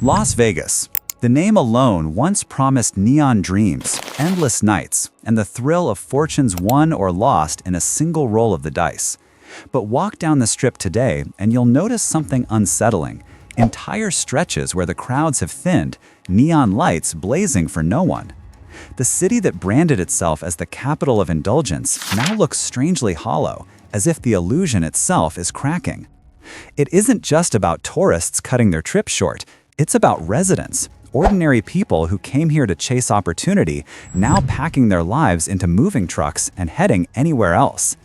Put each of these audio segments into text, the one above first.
Las Vegas. The name alone once promised neon dreams, endless nights, and the thrill of fortunes won or lost in a single roll of the dice. But walk down the strip today and you'll notice something unsettling. Entire stretches where the crowds have thinned, neon lights blazing for no one. The city that branded itself as the capital of indulgence now looks strangely hollow, as if the illusion itself is cracking. It isn't just about tourists cutting their trip short, it's about residents, ordinary people who came here to chase opportunity, now packing their lives into moving trucks and heading anywhere else.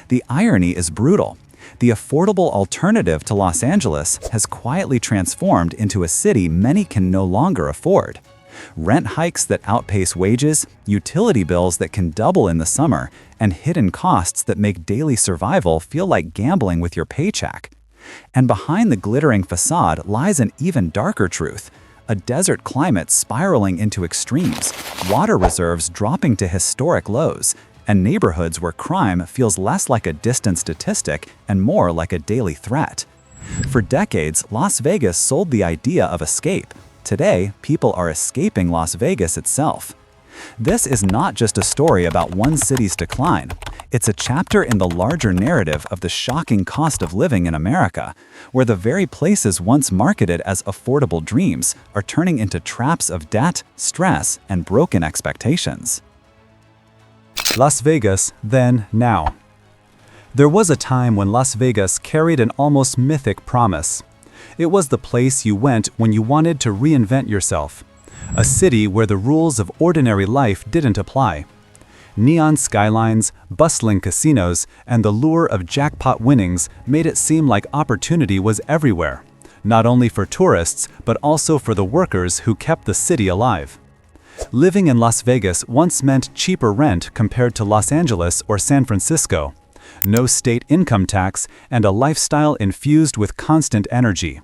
The irony is brutal. The affordable alternative to Los Angeles has quietly transformed into a city many can no longer afford. Rent hikes that outpace wages, utility bills that can double in the summer, and hidden costs that make daily survival feel like gambling with your paycheck. And behind the glittering facade lies an even darker truth: a desert climate spiraling into extremes, water reserves dropping to historic lows, and neighborhoods where crime feels less like a distant statistic and more like a daily threat. For decades, Las Vegas sold the idea of escape. Today, people are escaping Las Vegas itself. This is not just a story about one city's decline. It's a chapter in the larger narrative of the shocking cost of living in America, where the very places once marketed as affordable dreams are turning into traps of debt, stress, and broken expectations. Las Vegas, then, now. There was a time when Las Vegas carried an almost mythic promise. It was the place you went when you wanted to reinvent yourself. A city where the rules of ordinary life didn't apply. Neon skylines, bustling casinos, and the lure of jackpot winnings made it seem like opportunity was everywhere, not only for tourists, but also for the workers who kept the city alive. Living in Las Vegas once meant cheaper rent compared to Los Angeles or San Francisco, no state income tax, and a lifestyle infused with constant energy.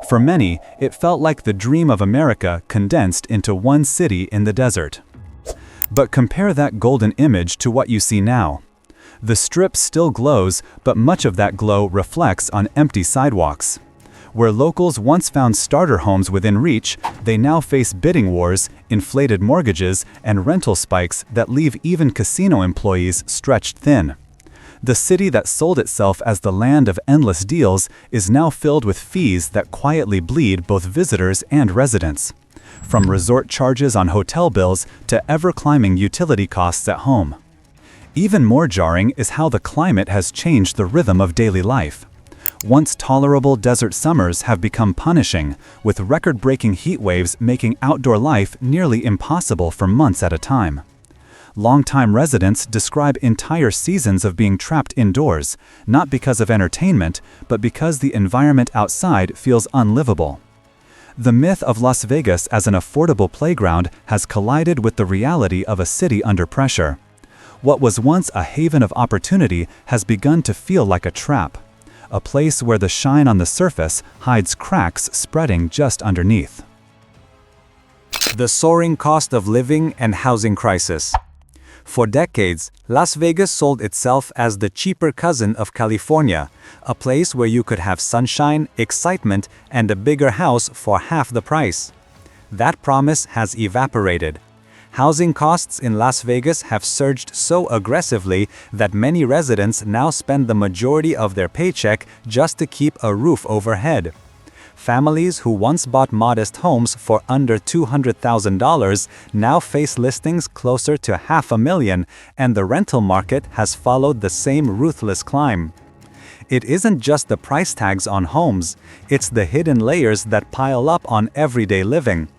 For many, it felt like the dream of America condensed into one city in the desert. But compare that golden image to what you see now. The Strip still glows, but much of that glow reflects on empty sidewalks. Where locals once found starter homes within reach, they now face bidding wars, inflated mortgages, and rental spikes that leave even casino employees stretched thin. The city that sold itself as the land of endless deals is now filled with fees that quietly bleed both visitors and residents. From resort charges on hotel bills to ever-climbing utility costs at home. Even more jarring is how the climate has changed the rhythm of daily life. Once tolerable desert summers have become punishing, with record-breaking heat waves making outdoor life nearly impossible for months at a time. Longtime residents describe entire seasons of being trapped indoors, not because of entertainment, but because the environment outside feels unlivable. The myth of Las Vegas as an affordable playground has collided with the reality of a city under pressure. What was once a haven of opportunity has begun to feel like a trap, a place where the shine on the surface hides cracks spreading just underneath. The soaring cost of living and housing crisis. For decades, Las Vegas sold itself as the cheaper cousin of California, a place where you could have sunshine, excitement, and a bigger house for half the price. That promise has evaporated. Housing costs in Las Vegas have surged so aggressively that many residents now spend the majority of their paycheck just to keep a roof overhead. Families who once bought modest homes for under $200,000 now face listings closer to $500,000, and the rental market has followed the same ruthless climb. It isn't just the price tags on homes, it's the hidden layers that pile up on everyday living.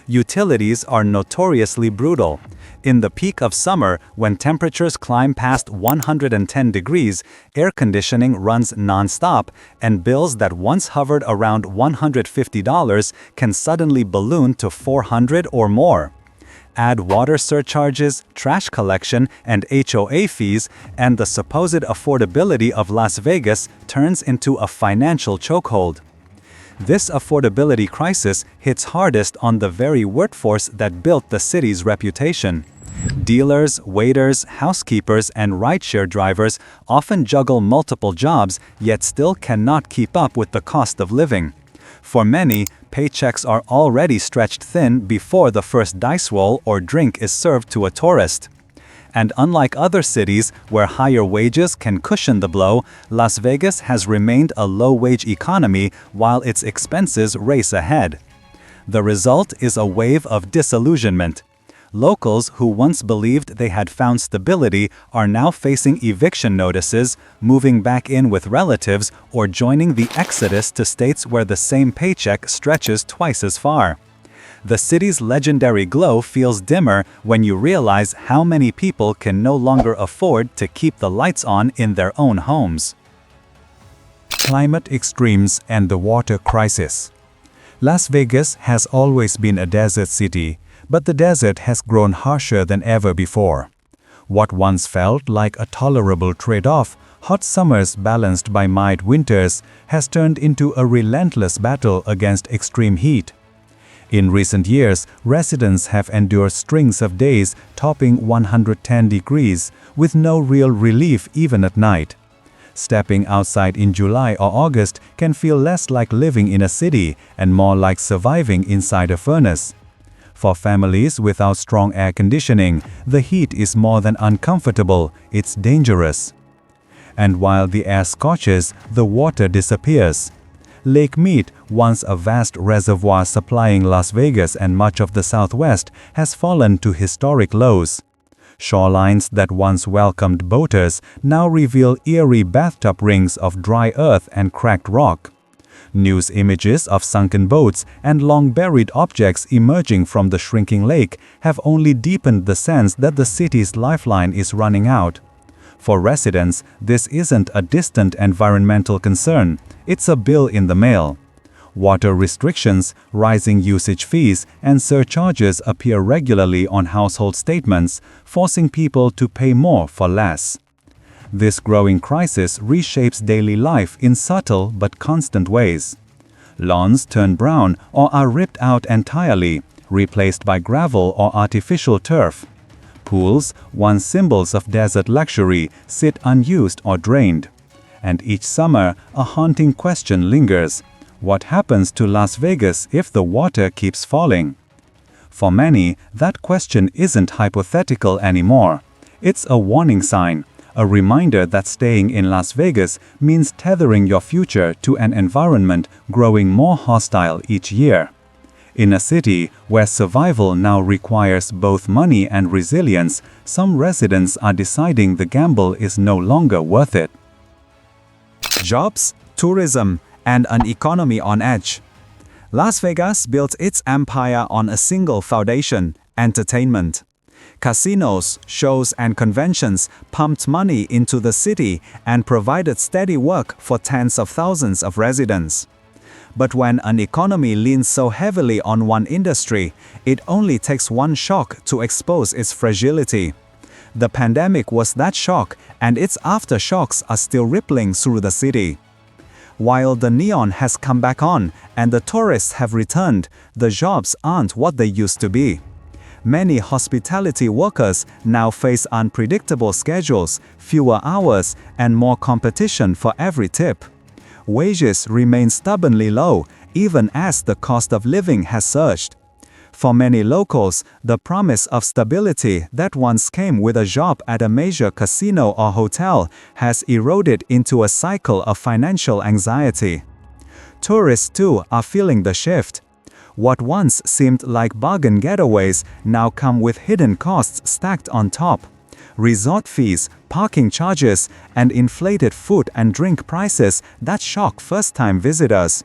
Utilities are notoriously brutal. In the peak of summer, when temperatures climb past 110 degrees, air conditioning runs non-stop, and bills that once hovered around $150 can suddenly balloon to $400 or more. Add water surcharges, trash collection, and HOA fees, and the supposed affordability of Las Vegas turns into a financial chokehold. This affordability crisis hits hardest on the very workforce that built the city's reputation. Dealers, waiters, housekeepers, and rideshare drivers often juggle multiple jobs, yet still cannot keep up with the cost of living. For many, paychecks are already stretched thin before the first dice roll or drink is served to a tourist. And unlike other cities where higher wages can cushion the blow, Las Vegas has remained a low-wage economy while its expenses race ahead. The result is a wave of disillusionment. Locals who once believed they had found stability are now facing eviction notices, moving back in with relatives, or joining the exodus to states where the same paycheck stretches twice as far. The city's legendary glow feels dimmer when you realize how many people can no longer afford to keep the lights on in their own homes. Climate extremes and the water crisis. Las Vegas has always been a desert city, but the desert has grown harsher than ever before. What once felt like a tolerable trade-off, hot summers balanced by mild winters, has turned into a relentless battle against extreme heat. In recent years, residents have endured strings of days topping 110 degrees, with no real relief even at night. Stepping outside in July or August can feel less like living in a city and more like surviving inside a furnace. For families without strong air conditioning, the heat is more than uncomfortable, it's dangerous. And while the air scorches, the water disappears. Lake Mead, once a vast reservoir supplying Las Vegas and much of the Southwest, has fallen to historic lows. Shorelines that once welcomed boaters now reveal eerie bathtub rings of dry earth and cracked rock. News images of sunken boats and long-buried objects emerging from the shrinking lake have only deepened the sense that the city's lifeline is running out. For residents, this isn't a distant environmental concern, it's a bill in the mail. Water restrictions, rising usage fees, and surcharges appear regularly on household statements, forcing people to pay more for less. This growing crisis reshapes daily life in subtle but constant ways. Lawns turn brown or are ripped out entirely, replaced by gravel or artificial turf. Pools, once symbols of desert luxury, sit unused or drained. And each summer, a haunting question lingers. What happens to Las Vegas if the water keeps falling? For many, that question isn't hypothetical anymore. It's a warning sign, a reminder that staying in Las Vegas means tethering your future to an environment growing more hostile each year. In a city where survival now requires both money and resilience, some residents are deciding the gamble is no longer worth it. Jobs, tourism, and an economy on edge. Las Vegas built its empire on a single foundation: entertainment. Casinos, shows, and conventions pumped money into the city and provided steady work for tens of thousands of residents. But when an economy leans so heavily on one industry, it only takes one shock to expose its fragility. The pandemic was that shock, and its aftershocks are still rippling through the city. While the neon has come back on and the tourists have returned, the jobs aren't what they used to be. Many hospitality workers now face unpredictable schedules, fewer hours, and more competition for every tip. Wages remain stubbornly low, even as the cost of living has surged. For many locals, the promise of stability that once came with a job at a major casino or hotel has eroded into a cycle of financial anxiety. Tourists, too, are feeling the shift. What once seemed like bargain getaways now come with hidden costs stacked on top. Resort fees, parking charges, and inflated food and drink prices that shock first-time visitors.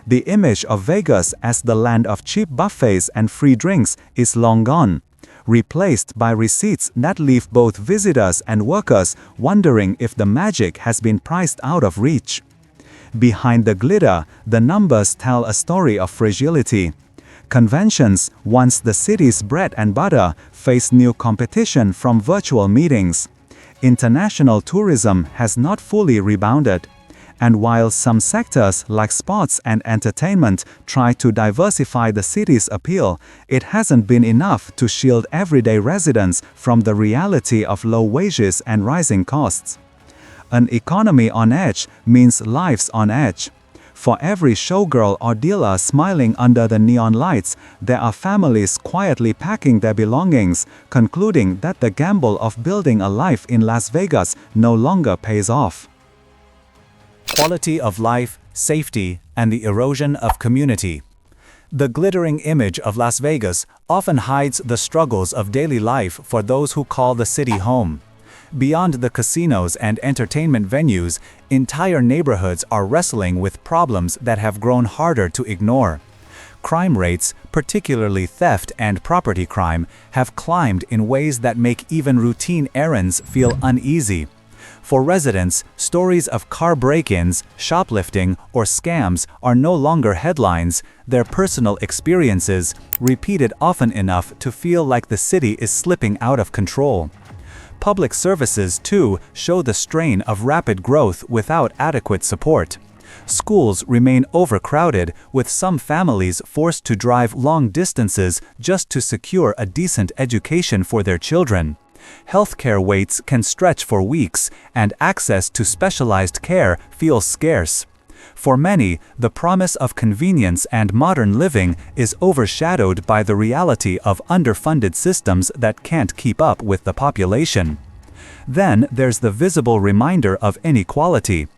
The image of Vegas as the land of cheap buffets and free drinks is long gone, replaced by receipts that leave both visitors and workers wondering if the magic has been priced out of reach. Behind the glitter, the numbers tell a story of fragility. Conventions, once the city's bread and butter, face new competition from virtual meetings. International tourism has not fully rebounded. And while some sectors like sports and entertainment try to diversify the city's appeal, it hasn't been enough to shield everyday residents from the reality of low wages and rising costs. An economy on edge means lives on edge. For every showgirl or dealer smiling under the neon lights, there are families quietly packing their belongings, concluding that the gamble of building a life in Las Vegas no longer pays off. Quality of life, safety, and the erosion of community. The glittering image of Las Vegas often hides the struggles of daily life for those who call the city home. Beyond the casinos and entertainment venues, entire neighborhoods are wrestling with problems that have grown harder to ignore. Crime rates, particularly theft and property crime, have climbed in ways that make even routine errands feel uneasy. For residents, stories of car break-ins, shoplifting, or scams are no longer headlines, they're personal experiences, repeated often enough to feel like the city is slipping out of control. Public services, too, show the strain of rapid growth without adequate support. Schools remain overcrowded, with some families forced to drive long distances just to secure a decent education for their children. Healthcare waits can stretch for weeks, and access to specialized care feels scarce. For many, the promise of convenience and modern living is overshadowed by the reality of underfunded systems that can't keep up with the population. Then there's the visible reminder of inequality.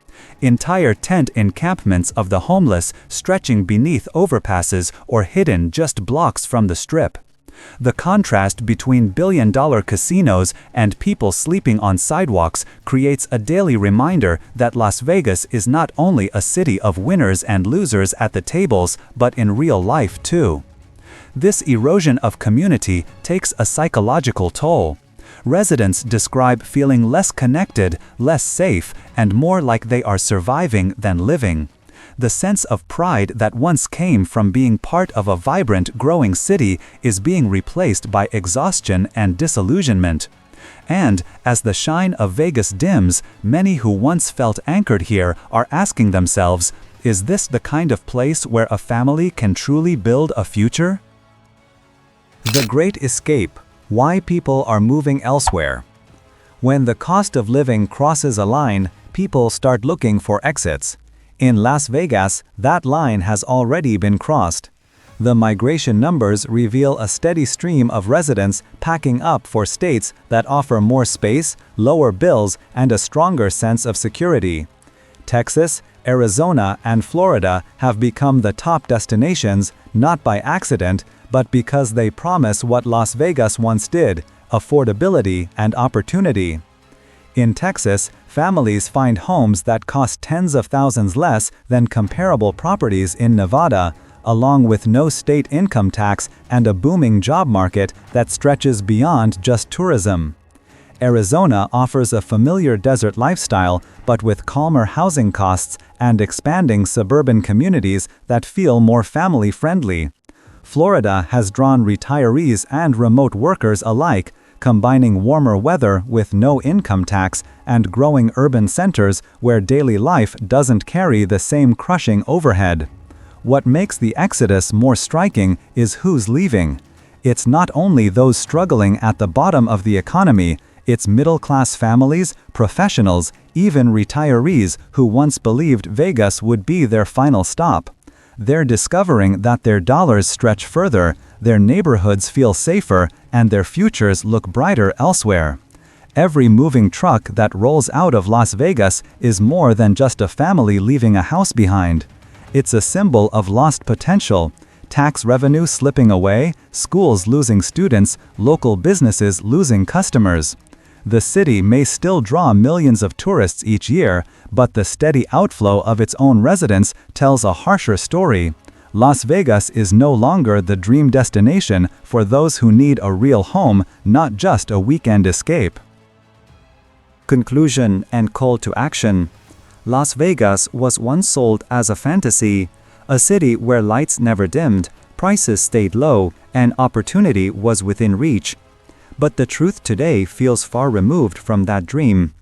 Entire tent encampments of the homeless stretching beneath overpasses or hidden just blocks from the Strip. The contrast between billion-dollar casinos and people sleeping on sidewalks creates a daily reminder that Las Vegas is not only a city of winners and losers at the tables, but in real life too. This erosion of community takes a psychological toll. Residents describe feeling less connected, less safe, and more like they are surviving than living. The sense of pride that once came from being part of a vibrant, growing city is being replaced by exhaustion and disillusionment. And, as the shine of Vegas dims, many who once felt anchored here are asking themselves, is this the kind of place where a family can truly build a future? The Great Escape: Why People Are Moving Elsewhere. When the cost of living crosses a line, people start looking for exits. In Las Vegas, that line has already been crossed. The migration numbers reveal a steady stream of residents packing up for states that offer more space, lower bills, and a stronger sense of security. Texas, Arizona, and Florida have become the top destinations, not by accident, but because they promise what Las Vegas once did: affordability and opportunity. In Texas, families find homes that cost tens of thousands less than comparable properties in Nevada, along with no state income tax and a booming job market that stretches beyond just tourism. Arizona offers a familiar desert lifestyle, but with calmer housing costs and expanding suburban communities that feel more family-friendly. Florida has drawn retirees and remote workers alike, combining warmer weather with no income tax and growing urban centers where daily life doesn't carry the same crushing overhead. What makes the exodus more striking is who's leaving. It's not only those struggling at the bottom of the economy, it's middle-class families, professionals, even retirees who once believed Vegas would be their final stop. They're discovering that their dollars stretch further, their neighborhoods feel safer, and their futures look brighter elsewhere. Every moving truck that rolls out of Las Vegas is more than just a family leaving a house behind. It's a symbol of lost potential: tax revenue slipping away, schools losing students, local businesses losing customers. The city may still draw millions of tourists each year, but the steady outflow of its own residents tells a harsher story. Las Vegas is no longer the dream destination for those who need a real home, not just a weekend escape. Conclusion and call to action. Las Vegas was once sold as a fantasy, a city where lights never dimmed, prices stayed low, and opportunity was within reach. But the truth today feels far removed from that dream.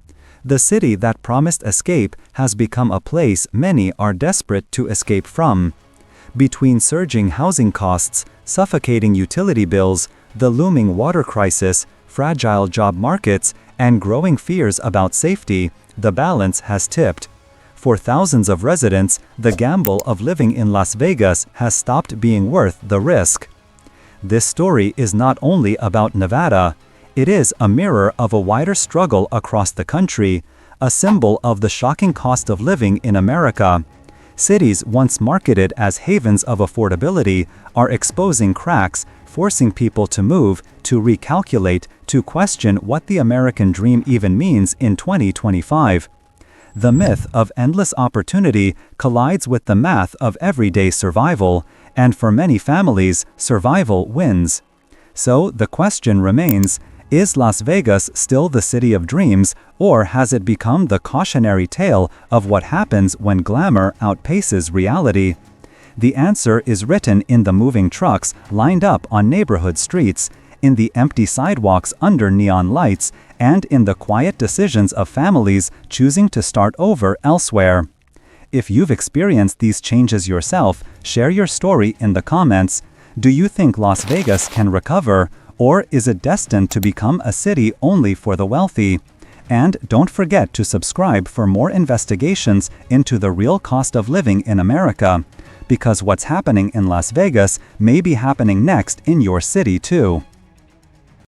The city that promised escape has become a place many are desperate to escape from. Between surging housing costs, suffocating utility bills, the looming water crisis, fragile job markets, and growing fears about safety, the balance has tipped. For thousands of residents, the gamble of living in Las Vegas has stopped being worth the risk. This story is not only about Nevada, it is a mirror of a wider struggle across the country, a symbol of the shocking cost of living in America. Cities once marketed as havens of affordability are exposing cracks, forcing people to move, to recalculate, to question what the American dream even means in 2025. The myth of endless opportunity collides with the math of everyday survival, and for many families, survival wins. So the question remains, is Las Vegas still the city of dreams, or has it become the cautionary tale of what happens when glamour outpaces reality? The answer is written in the moving trucks lined up on neighborhood streets, in the empty sidewalks under neon lights, and in the quiet decisions of families choosing to start over elsewhere. If you've experienced these changes yourself, share your story in the comments. Do you think Las Vegas can recover, or is it destined to become a city only for the wealthy? And don't forget to subscribe for more investigations into the real cost of living in America, because what's happening in Las Vegas may be happening next in your city too.